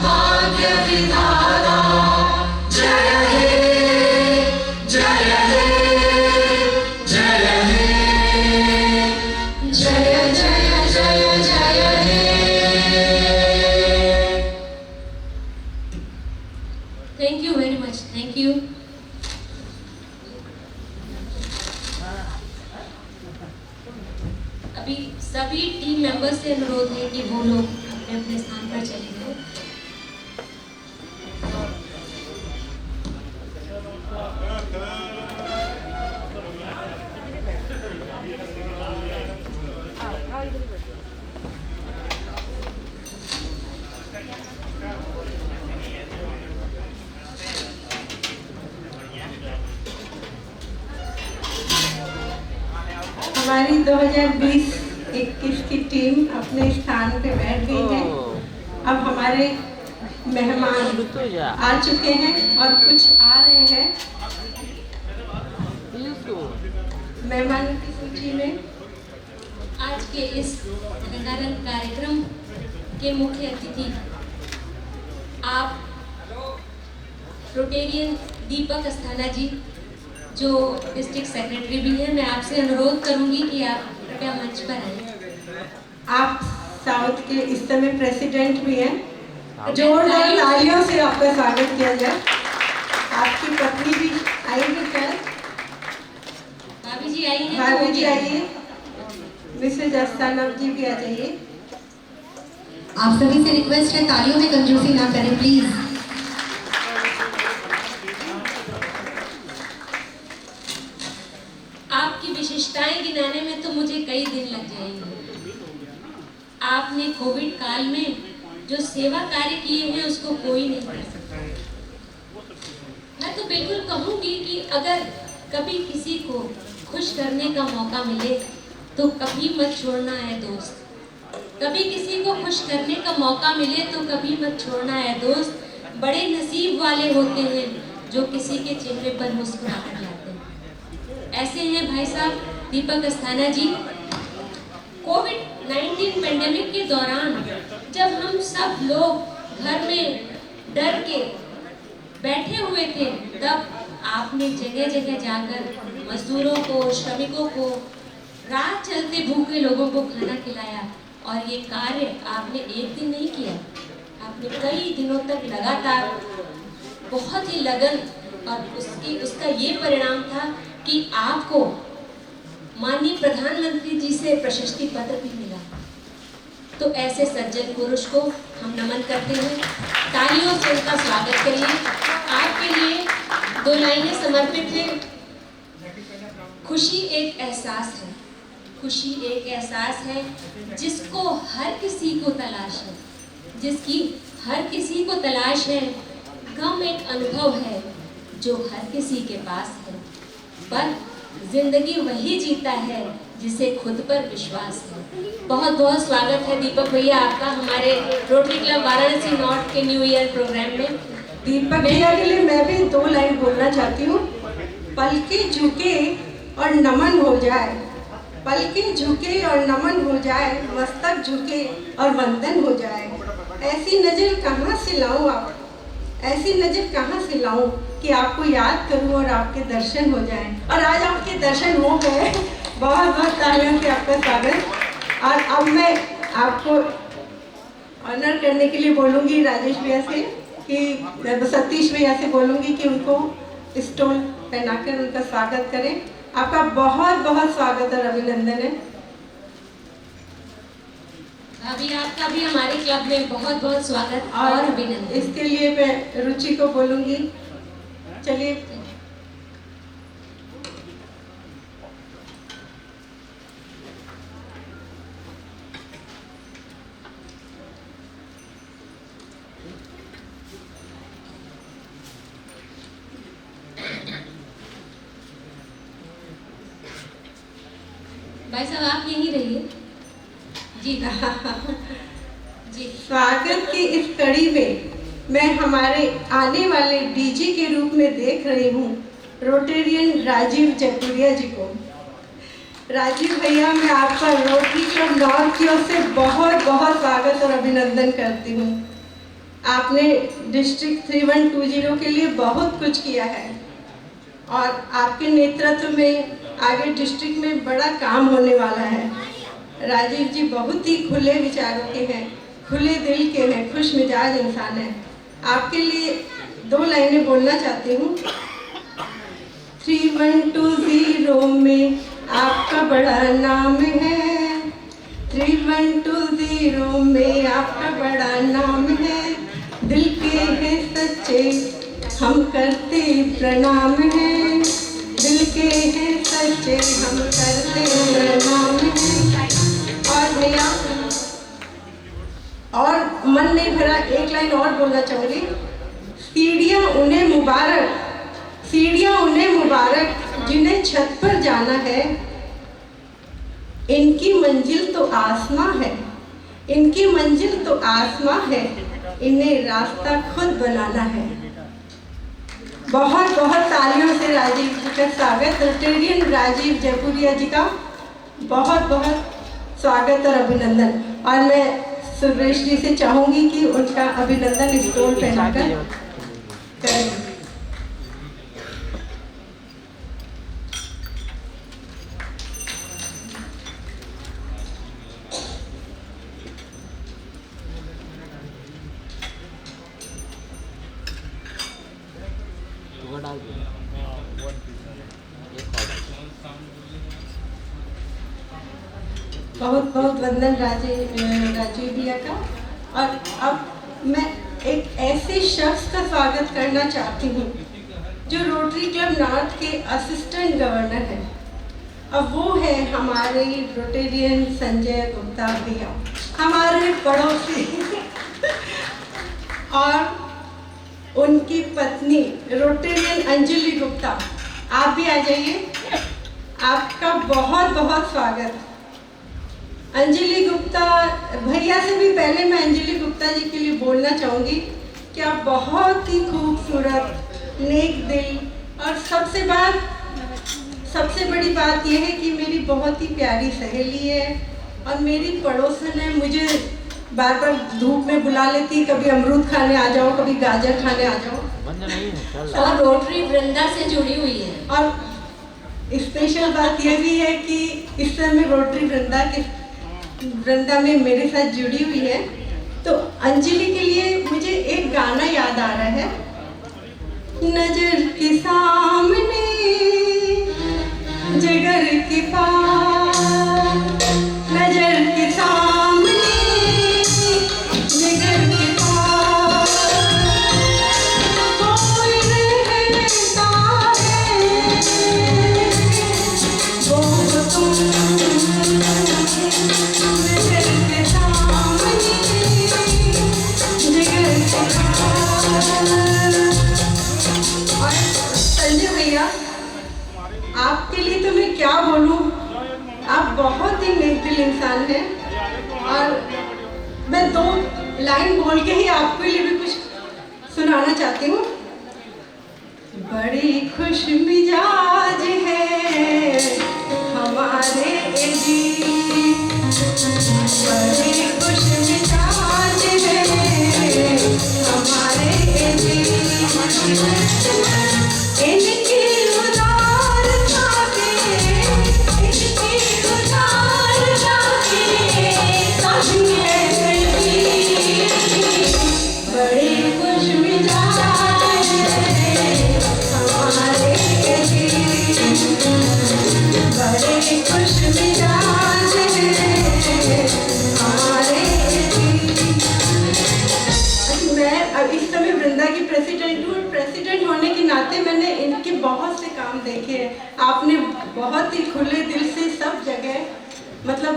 भाग्य विधाता जय हे जय हे जय हे जय जय जय जय हे। Thank you very much, thank you. अभी सभी टीम मेंबर्स से अनुरोध है कि वो लोग अपने अपने स्थान पर चले जाएं। हमारी 2020-21 की टीम अपने स्थान पे बैठ गई है। अब हमारे मेहमान आ चुके हैं और कुछ आ रहे हैं। मेहमानों की सूची में आज के इस रंगारंग कार्यक्रम के मुख्य अतिथि आप रोटेरियन दीपक अस्थाना जी, जो डिस्ट्रिक्ट सेक्रेटरी भी हैं। मैं आपसे अनुरोध करूंगी कि आप कृपया मंच पर आएं। आप साउथ के इस समय प्रेसिडेंट भी हैं। जोरदार तालियों से आपका स्वागत किया जाए। आपकी पत्नी भी आएगी कल। भाभी जी आई हैं। भाभी जी आइए। मिसेज अस्थाना जी भी आ जाइए। आप सभी से रिक्वेस्ट है, तालियों में कंजूसी ना करें प्लीज। आपकी विशेषताएं गिनाने में तो मुझे कई दिन लग जाएंगे। आपने कोविड काल में जो सेवा कार्य किए हैं उसको कोई नहीं कर सकता। मैं तो बिल्कुल कहूंगी कि अगर कभी किसी को खुश करने का मौका मिले तो कभी मत छोड़ना है दोस्त। कभी किसी को खुश करने का मौका मिले तो कभी मत छोड़ना है दोस्त। बड़े नसीब वाले होते हैं जो किसी के चेहरे पर मुस्कुराहट लाते हैं। ऐसे हैं भाई साहब दीपक अस्थाना जी। कोविड-19 पेंडेमिक के दौरान जब हम सब लोग घर में डर के बैठे हुए थे, तब आपने जगह जगह जाकर मजदूरों को, श्रमिकों को, रात चलते भूखे लोगों को खाना खिलाया। और ये कार्य आपने एक दिन नहीं किया, आपने कई दिनों तक लगातार बहुत ही लगन, और उसका ये परिणाम था कि आपको माननीय प्रधानमंत्री जी से प्रशस्ति पत्र भी मिला। तो ऐसे सज्जन पुरुष को हम नमन करते हैं। तालियों से उनका स्वागत करिए। आपके लिए 2 लाइनें समर्पित हैं। खुशी एक एहसास है, खुशी एक एहसास है जिसको हर किसी को तलाश है, जिसकी हर किसी को तलाश है। गम एक अनुभव है जो हर किसी के पास है, पर जिंदगी वही जीता है जिसे खुद पर विश्वास है। बहुत बहुत स्वागत है दीपक भैया आपका हमारे रोटरी क्लब वाराणसी नॉर्थ के न्यू ईयर प्रोग्राम में। दीपक भैया के लिए मैं भी 2 लाइन बोलना चाहती हूँ। पलके झुके और नमन हो जाए, पलके झुके और नमन हो जाए, मस्तक झुके और वंदन हो जाए। ऐसी नज़र कहाँ से लाऊं आप, ऐसी नज़र कहाँ से लाऊं कि आपको याद करूं और आपके दर्शन हो जाएं। और आज आपके दर्शन हो गए। बहुत बहुत तालियों से आपका स्वागत। और अब मैं आपको ऑनर करने के लिए बोलूँगी राजेश भैया से कि सतीश भैया से बोलूँगी कि उनको स्टोल पहनाकर उनका स्वागत करें। आपका बहुत बहुत स्वागत और अभिनंदन है। अभी आपका भी हमारे क्लब में बहुत बहुत स्वागत और अभिनंदन। इसके लिए मैं रुचि को बोलूँगी। चलिए भाई साहब आप यहीं रहिए जी। जी स्वागत की इस कड़ी में मैं हमारे आने वाले डीजी के रूप में देख रही हूँ रोटेरियन राजीव जयपुरिया जी को। राजीव भैया मैं आपका रोटरी क्लब नॉर्थ की ओर से बहुत बहुत स्वागत और अभिनंदन करती हूँ। आपने डिस्ट्रिक्ट 3120 के लिए बहुत कुछ किया है और आपके नेतृत्व में आगे डिस्ट्रिक्ट में बड़ा काम होने वाला है। राजीव जी बहुत ही खुले विचारों के हैं, खुले दिल के हैं, खुश मिजाज इंसान हैं। आपके लिए 2 लाइनें बोलना चाहती हूँ। 3120 में आपका बड़ा नाम है, 3120 में आपका बड़ा नाम है। दिल के हैं सच्चे हम करते प्रणाम हैं, दिल के हैं सच्चे हम करते प्रणाम हैं। और भैया और मन नहीं भरा, एक लाइन और बोलना चाहूँगी। सीढ़ियाँ उन्हें मुबारक, सीढ़ियाँ उन्हें मुबारक जिन्हें छत पर जाना है। इनकी मंजिल तो आसमां है, इनकी मंजिल तो आसमां है, इन्हें रास्ता खुद बनाना है। बहुत बहुत तालियों से राजीव जी का स्वागत, रोटेरियन राजीव जयपुरिया जी का बहुत बहुत स्वागत और अभिनंदन। और मैं सुरेश जी से चाहूँगी कि उनका अभिनंदन स्टोल पहनाकर करें। बहुत बहुत वंदन राजीव भैया का। और अब मैं एक ऐसे शख्स का स्वागत करना चाहती हूँ जो रोटरी क्लब नॉर्थ के असिस्टेंट गवर्नर हैं। अब वो है हमारे रोटेरियन संजय गुप्ता भैया, हमारे पड़ोसी और उनकी पत्नी रोटेरियन अंजलि गुप्ता। आप भी आ जाइए, आपका बहुत बहुत स्वागत। अंजलि गुप्ता भैया से भी पहले मैं अंजलि गुप्ता जी के लिए बोलना चाहूँगी कि आप बहुत ही खूबसूरत, नेक दिल और सबसे बड़ी बात यह है कि मेरी बहुत ही प्यारी सहेली है और मेरी पड़ोसन है। मुझे बार बार धूप में बुला लेती, कभी अमरूद खाने आ जाओ, कभी गाजर खाने आ जाओ। और रोटरी वृंदा से जुड़ी हुई है। और स्पेशल बात यह भी है कि इस समय रोटरी वृंदा में मेरे साथ जुड़ी हुई है। तो अंजलि के लिए मुझे एक गाना याद आ रहा है। नजर के सामने जिगर के पास, नजर के सामने जिगर के पास कोई रहता है, वो तुम जिगर के सामने जिगर के पास। और संजय भैया आपके लिए तो मैं क्या बोलूं, आप बहुत ही नेक दिल इंसान हैं। और मैं 2 लाइन बोल के ही आपके लिए भी कुछ सुनाना चाहती हूँ। बड़ी खुश मिजाज है हमारे जी, बड़ी खुश मिजाज है हमारे जी। इनकी उदारता के, इनकी उदारता के सभी है जी। बड़ी खुश मिजाज है हमारे जी, बड़े खुश मिजाज है हमारे जी। मैं अब इस समय वृंदा की प्रेसिडेंट हूँ। प्रेसिडेंट होने के नाते मैंने इनके बहुत से काम देखे हैं। आपने बहुत ही खुले दिल से सब जगह, मतलब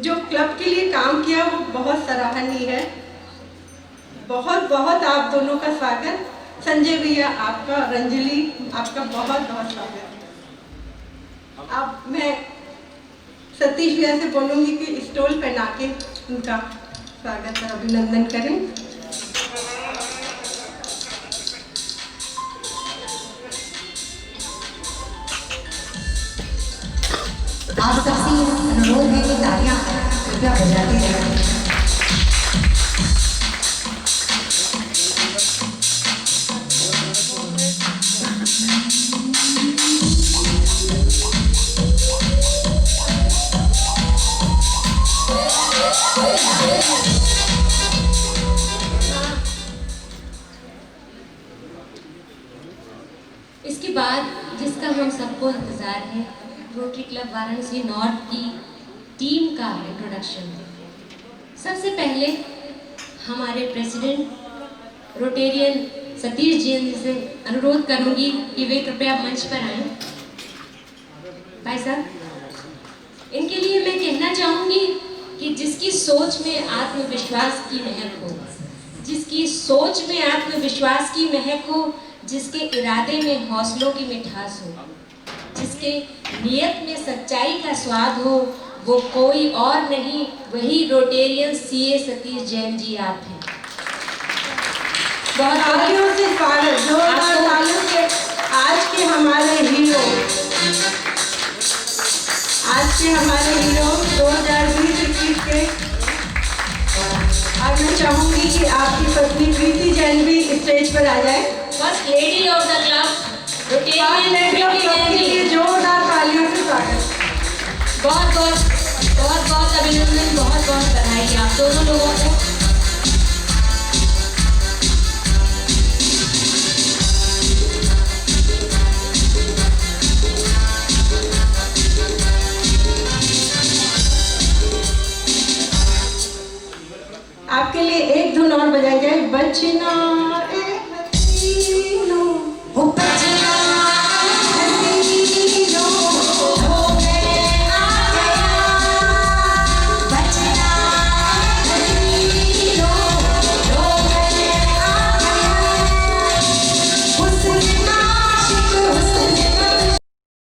जो क्लब के लिए काम किया वो बहुत सराहनीय है। बहुत बहुत आप दोनों का स्वागत। संजय भैया आपका और अंजलि आपका बहुत बहुत स्वागत। अब मैं सतीश भैया से बोलूँगी कि स्टॉल पहना के उनका स्वागत और अभिनंदन करें। आप सबसे अनुरोध है कि तालियां कृपया बजाते रहें। उसके बाद जिसका हम सबको इंतज़ार है, रोटरी क्लब वाराणसी नॉर्थ की टीम का इंट्रोडक्शन। सबसे पहले हमारे प्रेसिडेंट रोटेरियन सतीश जी से अनुरोध करूंगी कि वे कृपया मंच पर आएं। भाई साहब, इनके लिए मैं कहना चाहूंगी कि जिसकी सोच में आत्मविश्वास की महक हो, जिसकी सोच में आत्मविश्वास की महक हो, जिसके इरादे में हौसलों की मिठास हो, जिसके नियत में सच्चाई का स्वाद हो, वो कोई और नहीं, वही रोटेरियन सीए सतीश जैन जी आप हैं। बहुत तालियों से स्वागत, जोरदार तालियों से आज के हमारे हीरो 2020-21 के। और मैं चाहूंगी कि आपकी पत्नी प्रीति जैन भी स्टेज पर आ जाए। First lady of the club Rotarian Preeti Jain ji, जोरदार तालियों से स्वागत। बहुत बहुत अभिनंदन, बहुत बधाई आप दोनों लोगों को। आपके लिए एक धुन और बजाई जाए, बचना ए हसीनो।